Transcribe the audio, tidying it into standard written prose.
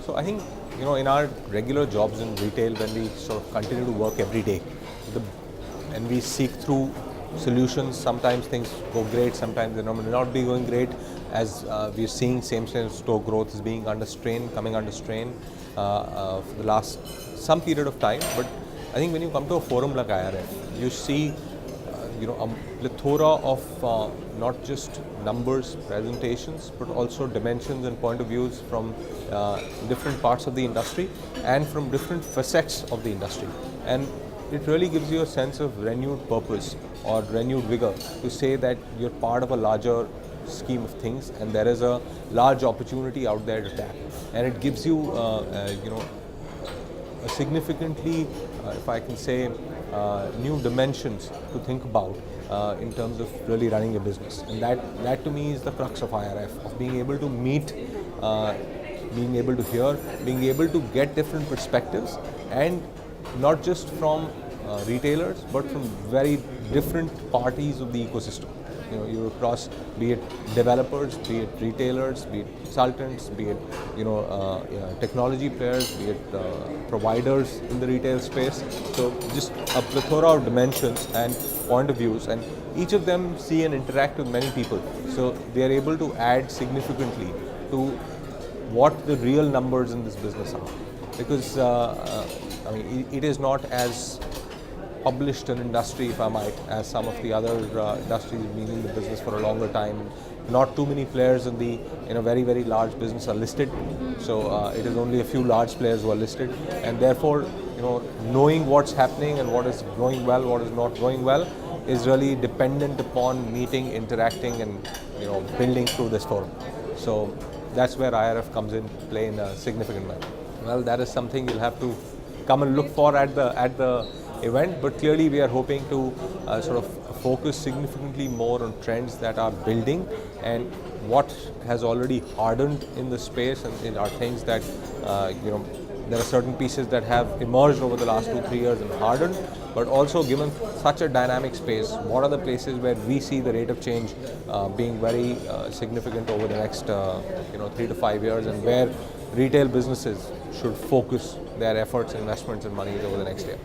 So I think, in our regular jobs in retail, when we sort of continue to work every day, the, and we seek through solutions, sometimes things go great, sometimes they may not be going great, as we're seeing same-store growth is being under strain, coming under strain for the last some period of time. But I think when you come to a forum like IRF, you see a plethora of not just numbers, presentations, but also dimensions and point of views from different parts of the industry and from different facets of the industry. And it really gives you a sense of renewed purpose or renewed vigor to say that you're part of a larger scheme of things and there is a large opportunity out there to tap. And it gives you, a significantly, if I can say, new dimensions to think about in terms of really running your business. And that to me is the crux of IRF, of being able to meet, being able to hear, being able to get different perspectives, and not just from retailers, but from very different parties of the ecosystem. You're across, be it developers, be it retailers, be it consultants, be it technology players, be it providers in the retail space. So just a plethora of dimensions and point of views, and each of them see and interact with many people. So they are able to add significantly to what the real numbers in this business are, because it is not as published an industry, if I might, as some of the other industries been in the business for a longer time. Not too many players in a very, very large business are listed. So it is only a few large players who are listed, and therefore, knowing what's happening and what is going well, what is not going well, is really dependent upon meeting, interacting, and building through this forum. So that's where IRF comes in play in a significant manner. Well, that is something you'll have to come and look for at the event, but clearly we are hoping to sort of focus significantly more on trends that are building, and what has already hardened in the space, and are things that there are certain pieces that have emerged over the last 2-3 years and hardened, but also given such a dynamic space, what are the places where we see the rate of change being very significant over the next 3 to 5 years, and where retail businesses should focus their efforts, investments and money over the next year.